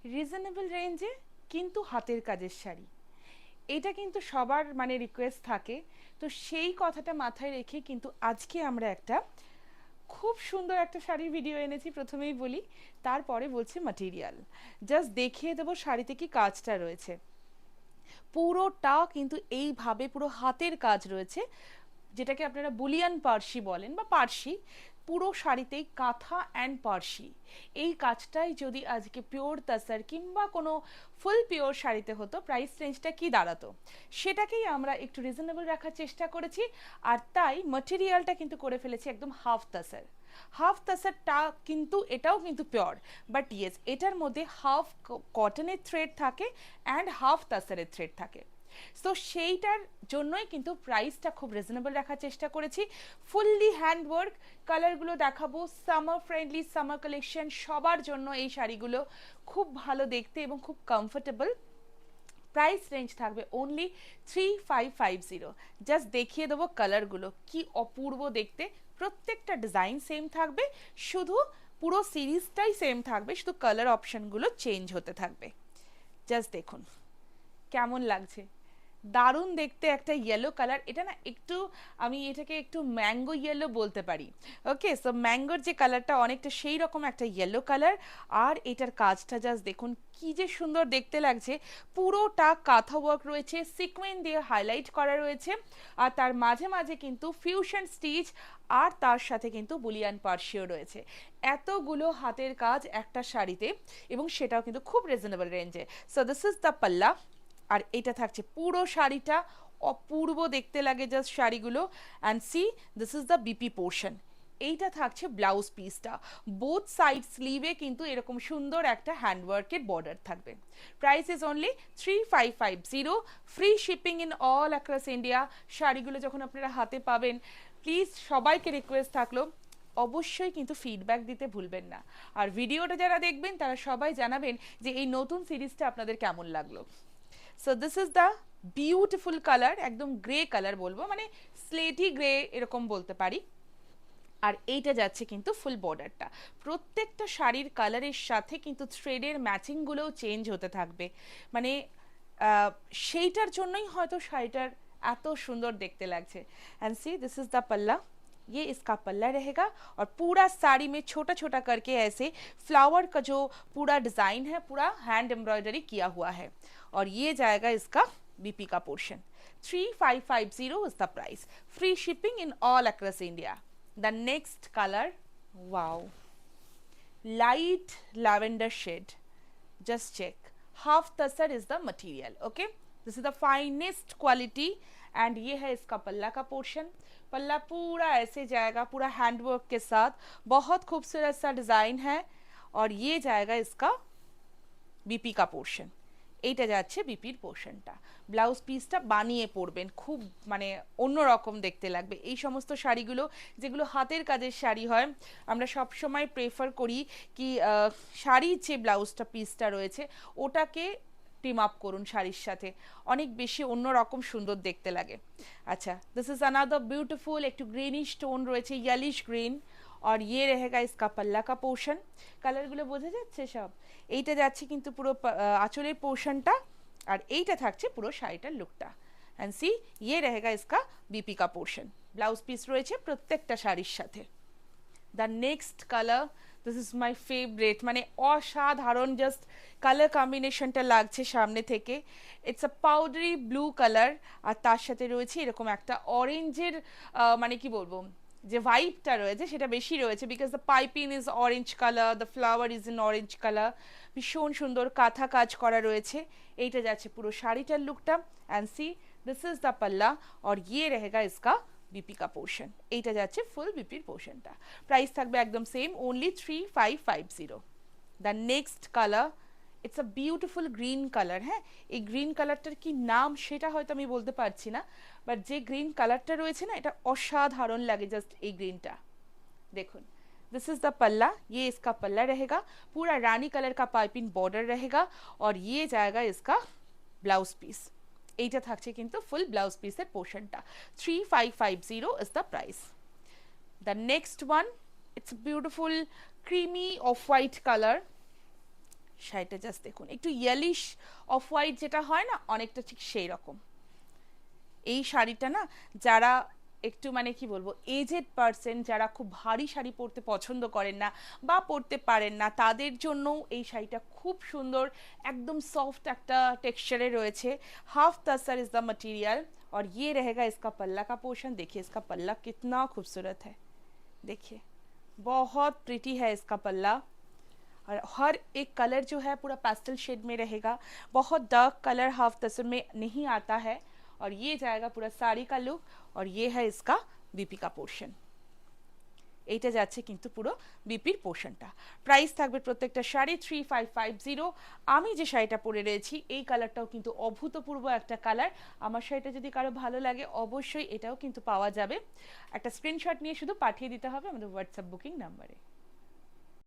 Reasonable রেঞ্জে কিন্তু হাতের কাজের শাড়ি, এটা কিন্তু সবার মানে রিকোয়েস্ট থাকে। তো সেই কথাটা মাথায় রেখে কিন্তু আজকে আমরা একটা খুব সুন্দর একটা শাড়ির ভিডিও এনেছি। প্রথমেই বলি, তারপরে বলছি মাটেরিয়াল। জাস্ট দেখিয়ে দেবো শাড়িতে কি কাজটা রয়েছে। পুরোটা কিন্তু এইভাবে পুরো হাতের কাজ রয়েছে, যেটাকে আপনারা বুলিয়ান পার্সি বলেন বা পার্সি। পুরো শাড়িতেই কাঁথা অ্যান্ড পার্সি, এই কাজটাই যদি আজকে পিওর তাসার কিংবা কোনো ফুল পিওর শাড়িতে হতো, প্রাইস রেঞ্জটা কি দাঁড়াতো, সেটাকেই আমরা একটু রিজনেবল রাখার চেষ্টা করেছি। আর তাই ম্যাটেরিয়ালটা কিন্তু করে ফেলেছি একদম হাফ তাসার। হাফ তাসারটা কিন্তু এটাও কিন্তু পিওর, বাট ইয়েস এটার মধ্যে হাফ কটনের থ্রেড থাকে অ্যান্ড হাফ তাসারের থ্রেড থাকে। সো সেইটার জন্যই কিন্তু প্রাইসটা খুব রিজনেবল রাখার চেষ্টা করেছি। ফুললি হ্যান্ডওয়ার্ক, কালারগুলো দেখাবো, সামার ফ্রেন্ডলি সামার কালেকশন, সবার জন্য এই শাড়িগুলো খুব ভালো দেখতে এবং খুব কমফোর্টেবল। প্রাইস রেঞ্জ থাকবে অনলি 3550। জাস্ট দেখিয়ে দেবো কালারগুলো কি অপূর্ব দেখতে। প্রত্যেকটা ডিজাইন সেম থাকবে, শুধু পুরো সিরিজটাই সেম থাকবে, শুধু কালার অপশনগুলো চেঞ্জ হতে থাকবে। জাস্ট দেখুন কেমন লাগছে, দারুণ দেখতে একটা ইয়েলো কালার। এটা না একটু, আমি এটাকে একটু ম্যাঙ্গো ইয়েলো বলতে পারি। ওকে, সো ম্যাঙ্গোর যে কালারটা অনেকটা সেই রকম একটা ইয়েলো কালার। আর এটার কাজটা জাস্ট দেখুন কি যে সুন্দর দেখতে লাগছে। পুরোটা কাঁথা ওয়ার্ক রয়েছে, সিকোয়েন্স দিয়ে হাইলাইট করা রয়েছে, আর তার মাঝে মাঝে কিন্তু ফিউশন স্টিচ, আর তার সাথে কিন্তু বুলিয়ান পার্সিও রয়েছে। এতগুলো হাতের কাজ একটা শাড়িতে, এবং সেটাও কিন্তু খুব রিজনেবল রেঞ্জে। সো দিস ইজ দ্য পাল্লা, আর এটা থাকছে পুরো শাড়িটা। অপূর্ব দেখতে লাগে জাস্ট শাড়িগুলো। And see, this is the BP portion. এইটা থাকছে ব্লাউজ পিসটা। বোথ সাইড স্লিভে কিন্তু এরকম সুন্দর একটা হ্যান্ডওয়ার্কের বর্ডার থাকবে। Price is only 3550। Free shipping in all across India. শাড়িগুলো যখন আপনারা হাতে পাবেন, প্লিজ সবাইকে রিকোয়েস্ট থাকলো অবশ্যই কিন্তু ফিডব্যাক দিতে ভুলবেন না। আর ভিডিওটা যারা দেখবেন তারা সবাই জানাবেন যে এই নতুন সিরিজটা আপনাদের কেমন লাগলো। So this is the beautiful colour, একদম গ্রে কালার বলবো, মানে স্লেটি গ্রে এরকম বলতে পারি। আর এইটা যাচ্ছে কিন্তু ফুল বর্ডারটা। প্রত্যেকটা শাড়ির কালারের সাথে কিন্তু থ্রেডের ম্যাচিংগুলোও চেঞ্জ হতে থাকবে। মানে সেইটার জন্যই হয়তো শাড়িটার এত সুন্দর দেখতে লাগছে। And see this is the पल्ला, ये इसका पल्ला रहेगा। और पूरा साड़ी में छोटा छोटा करके ऐसे फ्लावर का जो पूरा डिज़ाइन है, पूरा हैंड एम्ब्रॉयडरी किया हुआ है। और ये जाएगा इसका बीपी का portion. 3550 is the price. Free shipping in all across India. The next color, wow, light lavender shade. Just check. Half tasar is the material. Okay, this is the finest quality. And ये है इसका पल्ला का portion. पल्ला पूरा ऐसे जाएगा, पूरा हैंडवर्क के साथ, बहुत खूबसूरत सा डिज़ाइन है। और ये जाएगा इसका बीपी का पोर्शन। এইটা যাচ্ছে বিপির পোর্শনটা। ব্লাউজ পিসটা বানিয়ে পরবেন, খুব মানে অন্যরকম দেখতে লাগবে। এই সমস্ত শাড়িগুলো যেগুলো হাতের কাজের শাড়ি হয়, আমরা সব সময় প্রেফার করি কি শাড়ির যে ব্লাউজটা পিসটা রয়েছে ওটাকে টিম আপ করুন শাড়ির সাথে, অনেক বেশি অন্যরকম সুন্দর দেখতে লাগে। আচ্ছা, দিস ইজ अनदर ब्यूटीफुल, একটু গ্রিনিশ টোন রয়েছে, ইয়েলিশ গ্রিন। और ये रहेगा इसका पल्ला का पोर्शन। কালারগুলো বোঝা যাচ্ছে সব। এইটা যাচ্ছে কিন্তু পুরো আঁচলের পোর্শনটা, আর এইটা থাকছে পুরো শাড়িটার লুকটা। অ্যান্ড সি, ইয়ে रहेगा इसका बीपी का पोर्शन। ব্লাউজ পিস রয়েছে প্রত্যেকটা শাড়ির সাথে। The next colour, this is my favourite, মানে অসাধারণ জাস্ট কালার কম্বিনেশনটা লাগছে সামনে থেকে। It's a powdery blue colour, আর তার সাথে রয়েছে এরকম একটা অরেঞ্জের মানে কি বলবো, যে ভাইবটা রয়েছে সেটা বেশি রয়েছে, because the piping is orange colour, the flower is in orange colour. ভীষণ সুন্দর কাঁথা কাজ করা রয়েছে। এইটা যাচ্ছে পুরো শাড়িটার লুকটা। And see, this is the palla, और ये रहेगा इसका बीपी का पोर्शन। এইটা যাচ্ছে ফুল বিপির পোর্শনটা। প্রাইস থাকবে একদম same, only 3550। The next colour, it's a beautiful green colour. হ্যাঁ, এই গ্রিন কালারটার কি নাম সেটা হয়তো আমি বলতে পারছি না, বাট যে গ্রিন কালারটা রয়েছে না, এটা অসাধারণ লাগে জাস্ট এই গ্রিনটা। দেখুন, दिस इज द पल्ला, ये इसका पल्ला रहेगा, पूरा रानी कलर का पाइपिंग बॉर्डर रहेगा। और ये जाएगा इसका ब्लाउज पीस। এইটা থাকছে কিন্তু ফুল ব্লাউজ পিসের পোর্শনটা। 3550 is the price. The next one, it's beautiful creamy off white colour. শাড়িটা জাস্ট দেখুন, একটু ইয়েলিশ অফ হোয়াইট যেটা হয় না, অনেকটা ঠিক সেই রকম। এই শাড়িটা না, যারা একটু মানে কি বলবো এজেড পার্সন, যারা খুব ভারী শাড়ি পরতে পছন্দ করেন না বা পরতে পারেন না, তাদের জন্য এই শাড়িটা খুব সুন্দর। একদম সফট একটা টেক্सचरे রয়েছে। Half tussar is the material और ये रहेगा इसका पल्ला का पोर्शन। देखिए इसका पल्ला कितना खूबसूरत है, देखिए बहुत प्रिटी है इसका पल्ला। और हर एक कलर जो है पूरा पेस्टल शेड में रहेगा, बहुत डार्क कलर हाफ तसर में नहीं आता है। और ये जाएगा पूरा साड़ी का लुक। और ये है इसका बीपी का पोर्शन। এইটা যাচ্ছে কিন্তু পুরো বিপির পোর্শনটা। প্রাইস থাকবে প্রত্যেকটা শাড়ি 3550। আমি যে শাড়িটা পরে রয়েছি এই কালারটাও কিন্তু অভূতপূর্ব একটা কালার। আমার শাড়িটা যদি কারো ভালো লাগে অবশ্যই এটাও কিন্তু পাওয়া যাবে। একটা স্ক্রিনশট নিয়ে শুধু পাঠিয়ে দিতে হবে আমাদের হোয়াটসঅ্যাপ বুকিং নাম্বারে।